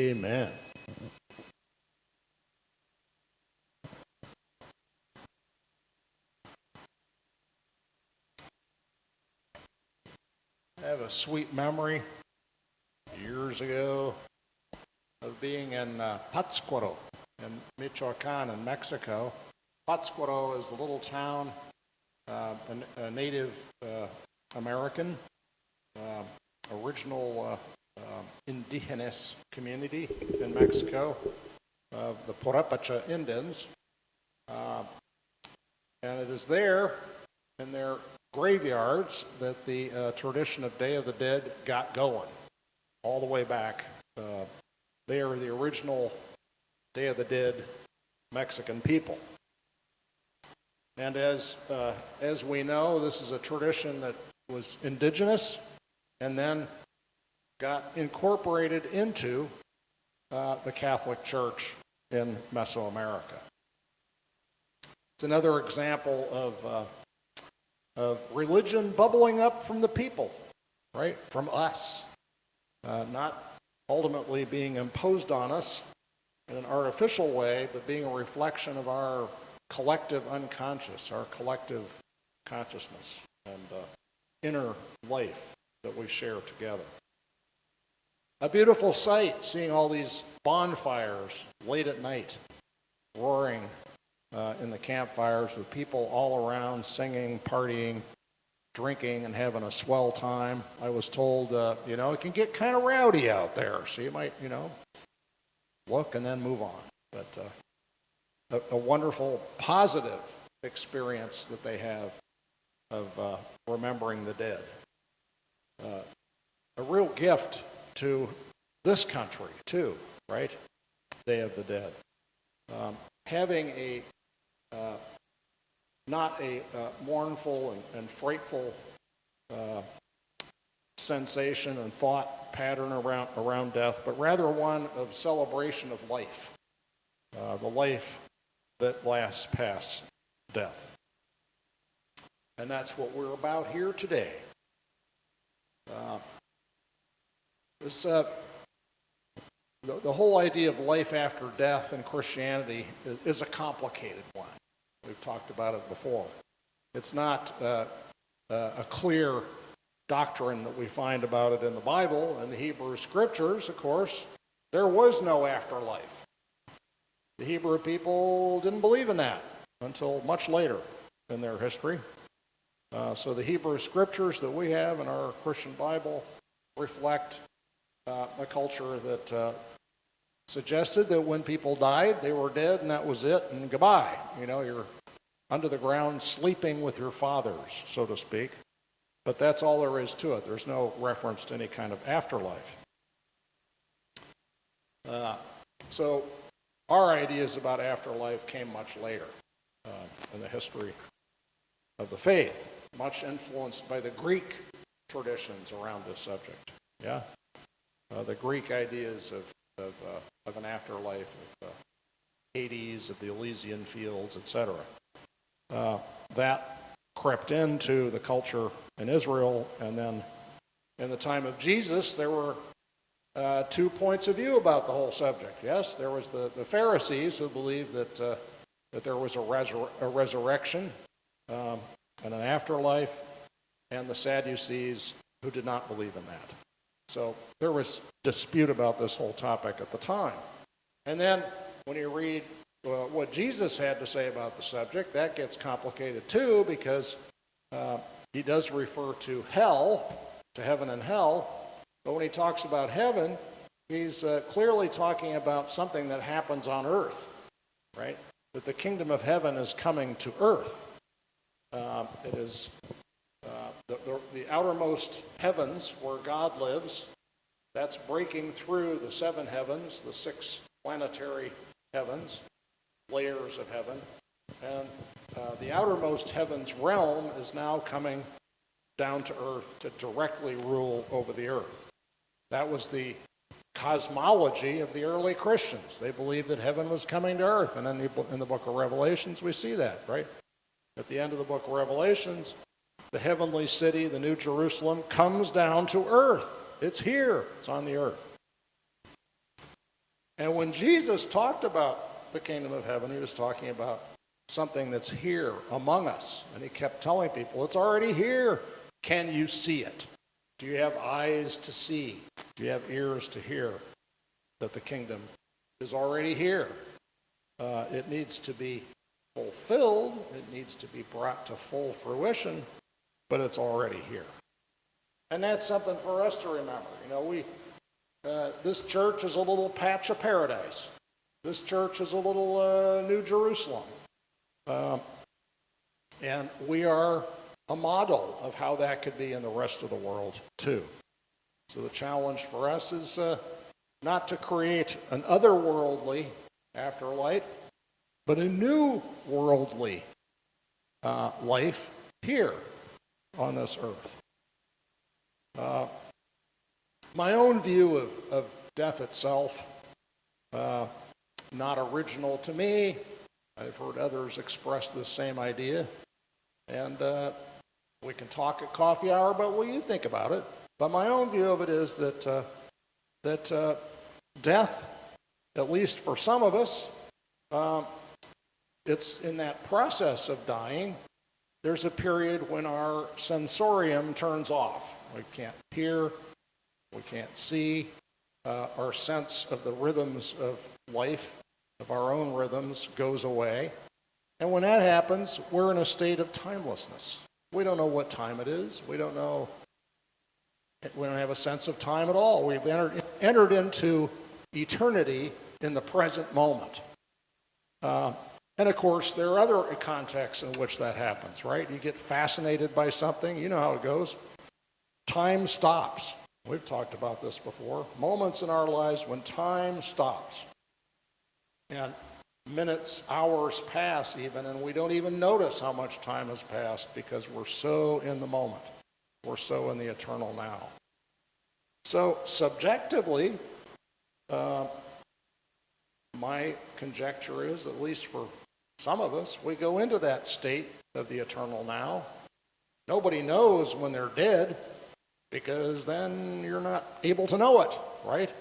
Amen. I have a sweet memory years ago of being in Pátzcuaro in Michoacán in Mexico. Pátzcuaro is a little town, a Native American, original indigenous community in Mexico, the Purépecha Indians. And it is there in their graveyards that the tradition of Day of the Dead got going, all the way back. They are the original Day of the Dead Mexican people. And as we know, this is a tradition that was indigenous and then got incorporated into the Catholic Church in Mesoamerica. It's another example of religion bubbling up from the people, right? From us, not ultimately being imposed on us in an artificial way, but being a reflection of our collective unconscious, our collective consciousness and inner life that we share together. A beautiful sight, seeing all these bonfires late at night, roaring in the campfires with people all around singing, partying, drinking, and having a swell time. I was told, it can get kind of rowdy out there, so you might, look and then move on. But a wonderful, positive experience that they have of remembering the dead. A real gift to this country, too, right? Day of the Dead. Having not a mournful and frightful sensation and thought pattern around death, but rather one of celebration of life, the life that lasts past death. And that's what we're about here today. The whole idea of life after death in Christianity is a complicated one. We've talked about it before. It's not a clear doctrine that we find about it in the Bible and the Hebrew Scriptures. Of course, there was no afterlife. The Hebrew people didn't believe in that until much later in their history. So the Hebrew Scriptures that we have in our Christian Bible reflect a culture that suggested that when people died, they were dead and that was it and goodbye. You're under the ground sleeping with your fathers, so to speak. But that's all there is to it. There's no reference to any kind of afterlife. So our ideas about afterlife came much later in the history of the faith, much influenced by the Greek traditions around this subject. Yeah, the Greek ideas of an afterlife, of Hades, of the Elysian fields, etc. That crept into the culture in Israel, and then in the time of Jesus, there were 2 points of view about the whole subject. Yes, there was the Pharisees who believed that there was a resurrection and an afterlife, and the Sadducees who did not believe in that. So there was dispute about this whole topic at the time. And then when you read what Jesus had to say about the subject, that gets complicated too, because he does refer to hell, to heaven and hell. But when he talks about heaven, he's clearly talking about something that happens on earth, right? That the kingdom of heaven is coming to earth. It is the outermost heavens where God lives. That's breaking through the 7 heavens, the 6 planetary heavens, layers of heaven. And the outermost heavens realm is now coming down to earth to directly rule over the earth. That was the cosmology of the early Christians. They believed that heaven was coming to earth. And in the book of Revelations, we see that, right? At the end of the book of Revelations, the heavenly city, the New Jerusalem, comes down to earth. It's here. It's on the earth. And when Jesus talked about the kingdom of heaven, he was talking about something that's here among us. And he kept telling people, it's already here. Can you see it? Do you have eyes to see? Do you have ears to hear that the kingdom is already here? It needs to be fulfilled. It needs to be brought to full fruition, but it's already here. And that's something for us to remember. You know, this church is a little patch of paradise. This church is a little New Jerusalem. And we are a model of how that could be in the rest of the world, too. So the challenge for us is not to create an otherworldly afterlife, but a new worldly life here on this earth. My own view of death itself, not original to me. I've heard others express the same idea. And we can talk at coffee hour about what you think about it. But my own view of it is that death, at least for some of us, it's in that process of dying, there's a period when our sensorium turns off. We can't hear, we can't see. Our sense of the rhythms of life, of our own rhythms, goes away. And when that happens, we're in a state of timelessness. We don't know what time it is. We don't have a sense of time at all. We've entered into eternity in the present moment. And of course, there are other contexts in which that happens, right? You get fascinated by something. You know how it goes. Time stops. We've talked about this before. Moments in our lives when time stops. And minutes, hours pass even, and we don't even notice how much time has passed because we're so in the moment. We're so in the eternal now. So subjectively, my conjecture is, at least for some of us, we go into that state of the eternal now. Nobody knows when they're dead, because then you're not able to know it, right?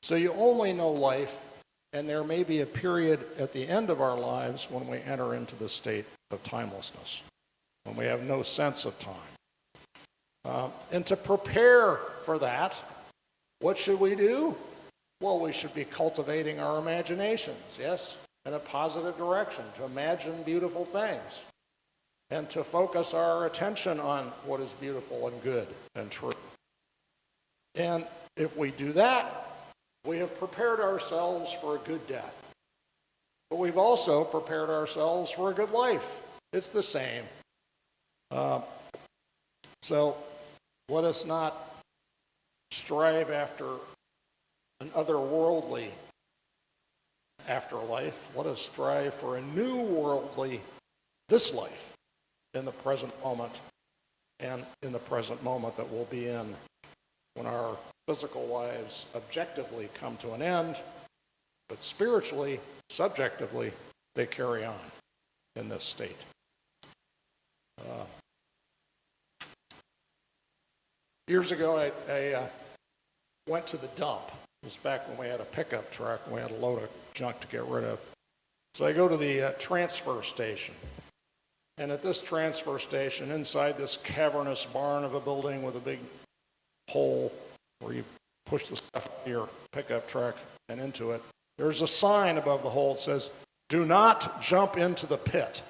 So you only know life, and there may be a period at the end of our lives when we enter into the state of timelessness, when we have no sense of time. And to prepare for that, what should we do? Well, we should be cultivating our imaginations, yes, in a positive direction, to imagine beautiful things, and to focus our attention on what is beautiful and good and true. And if we do that, we have prepared ourselves for a good death. But we've also prepared ourselves for a good life. It's the same. So let us not strive after an otherworldly afterlife. Let us strive for a new worldly this life in the present moment, and in the present moment that we'll be in when our physical lives objectively come to an end, but spiritually, subjectively, they carry on in this state. Years ago, I went to the dump. It was back when we had a pickup truck and we had a load of junk to get rid of. So I go to the transfer station. And at this transfer station, inside this cavernous barn of a building with a big hole where you push the stuff out of your pickup truck and into it, there's a sign above the hole that says, "Do not jump into the pit."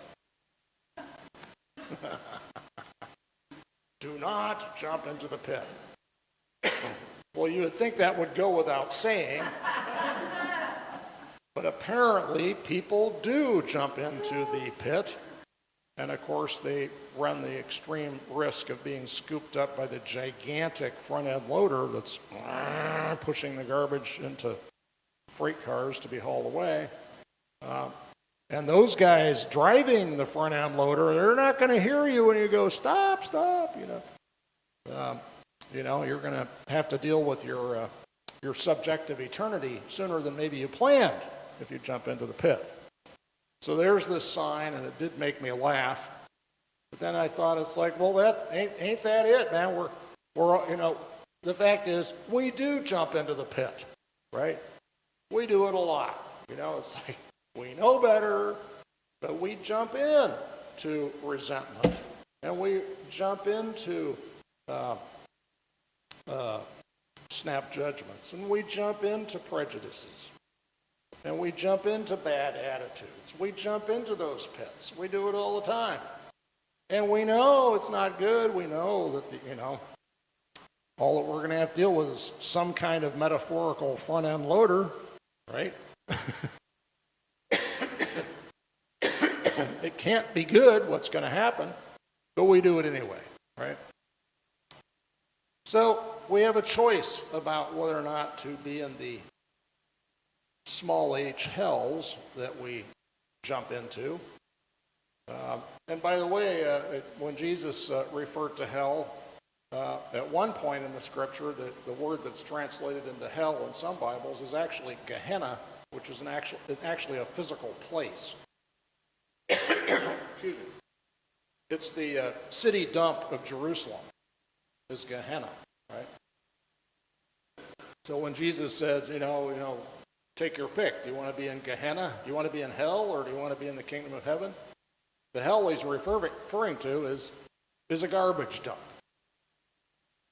Do not jump into the pit. Well, you would think that would go without saying, but apparently people do jump into the pit, and of course they run the extreme risk of being scooped up by the gigantic front-end loader that's pushing the garbage into freight cars to be hauled away. And those guys driving the front-end loader, they're not going to hear you when you go, stop, stop, you're going to have to deal with your subjective eternity sooner than maybe you planned if you jump into the pit. So there's this sign, and it did make me laugh. But then I thought, it's like, well, that ain't that it, man? We're the fact is, we do jump into the pit, right? We do it a lot. It's like we know better, but we jump in to resentment, and we jump into snap judgments, and we jump into prejudices, and we jump into bad attitudes. We jump into those pits. We do it all the time. And we know it's not good. We know that, all that we're going to have to deal with is some kind of metaphorical front-end loader, right? It can't be good what's going to happen, but we do it anyway, right? So we have a choice about whether or not to be in the small h hells that we jump into. And by the way, when Jesus referred to hell, at one point in the scripture, the word that's translated into hell in some Bibles is actually Gehenna, which is actually a physical place. Excuse me. It's the city dump of Jerusalem, is Gehenna, right? So when Jesus says, take your pick. Do you want to be in Gehenna? Do you want to be in hell, or do you want to be in the kingdom of heaven? The hell he's referring to is a garbage dump.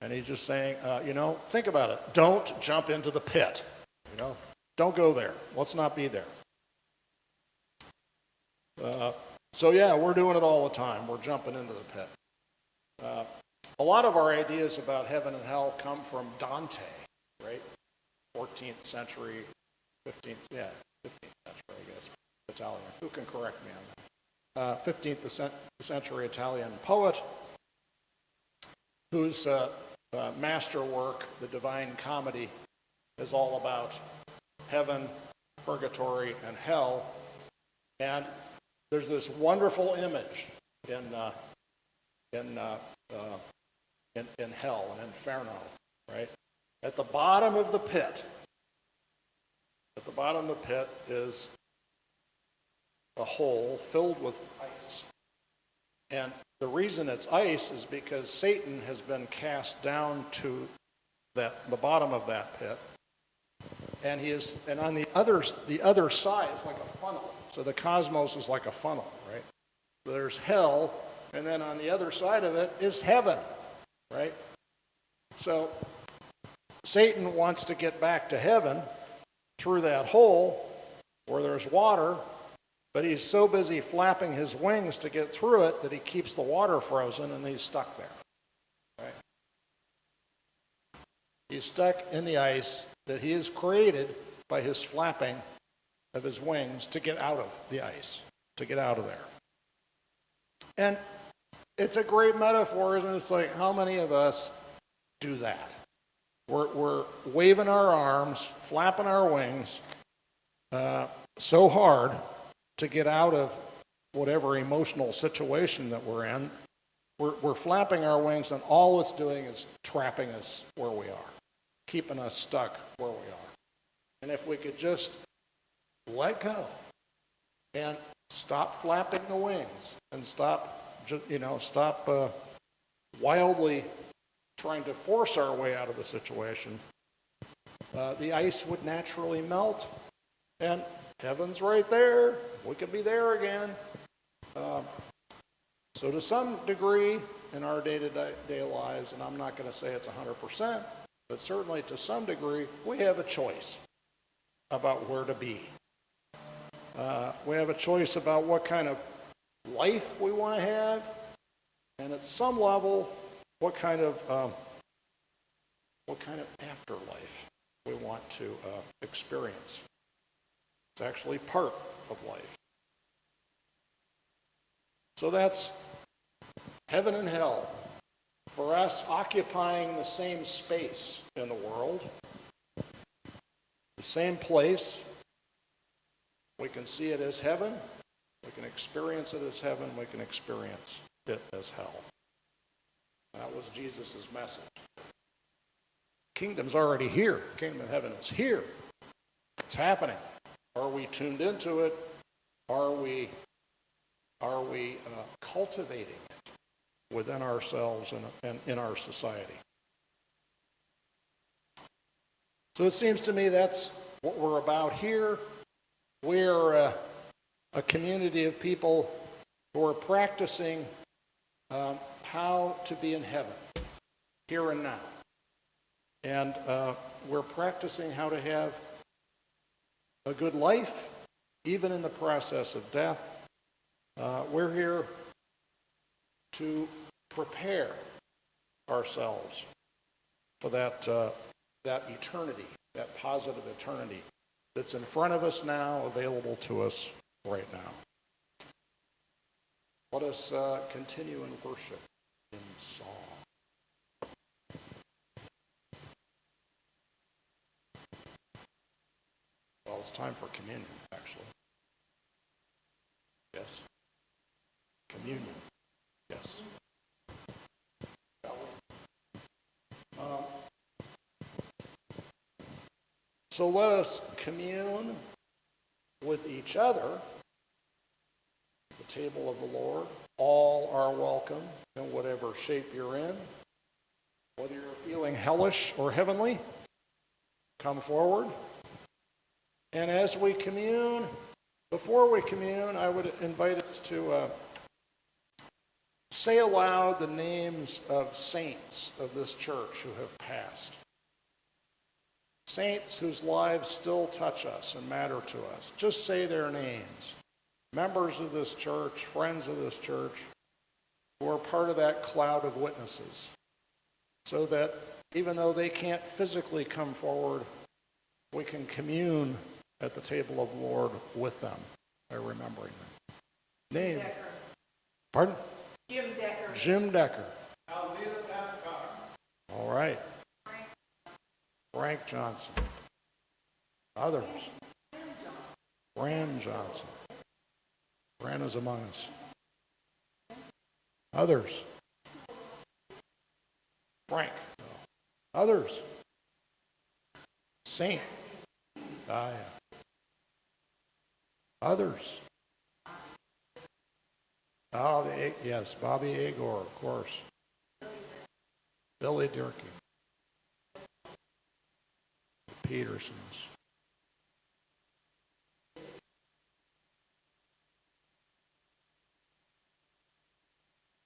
And he's just saying, think about it. Don't jump into the pit. Don't go there. Let's not be there. So yeah, we're doing it all the time. We're jumping into the pit. A lot of our ideas about heaven and hell come from Dante, right? 14th century, 15th century, I guess, Italian. Who can correct me on that? 15th century Italian poet whose masterwork, The Divine Comedy, is all about heaven, purgatory, and hell. And there's this wonderful image in hell, an inferno, right? At the bottom of the pit is a hole filled with ice. And the reason it's ice is because Satan has been cast down to the bottom of that pit. And on the other side is like a funnel. So the cosmos is like a funnel, right? So there's hell, and then on the other side of it is heaven, right? So Satan wants to get back to heaven through that hole where there's water, but he's so busy flapping his wings to get through it that he keeps the water frozen, and he's stuck there, right? He's stuck in the ice that he has created by his flapping of his wings to get out of the ice, to get out of there. And it's a great metaphor, isn't it? It's like, how many of us do that? We're waving our arms, flapping our wings so hard to get out of whatever emotional situation that we're in. We're flapping our wings, and all it's doing is trapping us where we are, keeping us stuck where we are. And if we could just let go and stop flapping the wings and stop wildly trying to force our way out of the situation, the ice would naturally melt, and heaven's right there. We could be there again. So to some degree in our day-to-day lives, and I'm not going to say it's 100%, but certainly to some degree, we have a choice about where to be. We have a choice about what kind of life we want to have, and at some level, what kind of afterlife we want to experience. It's actually part of life. So that's heaven and hell. For us, occupying the same space in the world, the same place. We can see it as heaven. We can experience it as heaven. We can experience it as hell. That was Jesus' message. Kingdom's already here. The kingdom of heaven is here. It's happening. Are we tuned into it? Are we cultivating it within ourselves and in our society? So it seems to me that's what we're about here. We're a community of people who are practicing how to be in heaven, here and now. And we're practicing how to have a good life, even in the process of death. We're here to prepare ourselves for that eternity, that positive eternity that's in front of us now, available to us right now. Let us continue in worship in song. Well, it's time for communion, actually. Yes. Communion. Yes. So let us commune with each other. The table of the Lord. All are welcome in whatever shape you're in. Whether you're feeling hellish or heavenly, come forward. And as we commune, before we commune, I would invite us to say aloud the names of saints of this church who have passed. Saints whose lives still touch us and matter to us. Just say their names. Members of this church, friends of this church, who are part of that cloud of witnesses. So that even though they can't physically come forward, we can commune at the table of the Lord with them by remembering them. Name. Decker. Pardon? Jim Decker. Jim Decker. All right. Frank Johnson. Others. Bram Johnson. Bram is among us. Others. Frank. Others. Saint. Ah, yeah. Others. Oh, yes, Bobby Agor, of course. Billy Durkee. Petersons.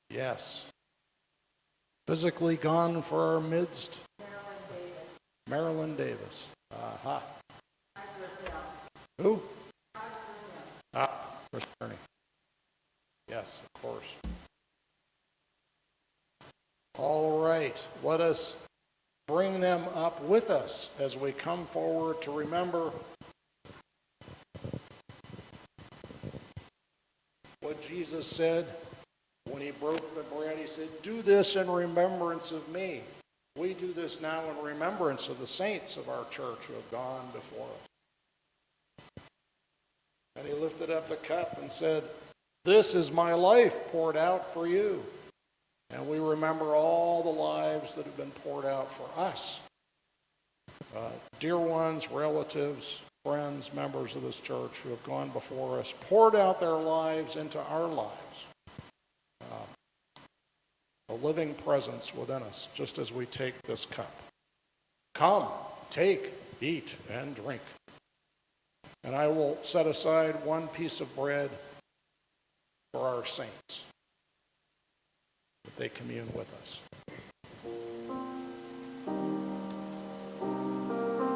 Yes. Physically gone for our midst. Marilyn Davis. Aha. Who? Chris Kearney. Yes, of course. All right. Let us bring them up with us as we come forward to remember what Jesus said when he broke the bread. He said, "Do this in remembrance of me." We do this now in remembrance of the saints of our church who have gone before us. And he lifted up the cup and said, "This is my life poured out for you." And we remember all the lives that have been poured out for us. Dear ones, relatives, friends, members of this church who have gone before us, poured out their lives into our lives. A living presence within us, just as we take this cup. Come, take, eat, and drink. And I will set aside one piece of bread for our saints, that they commune with us.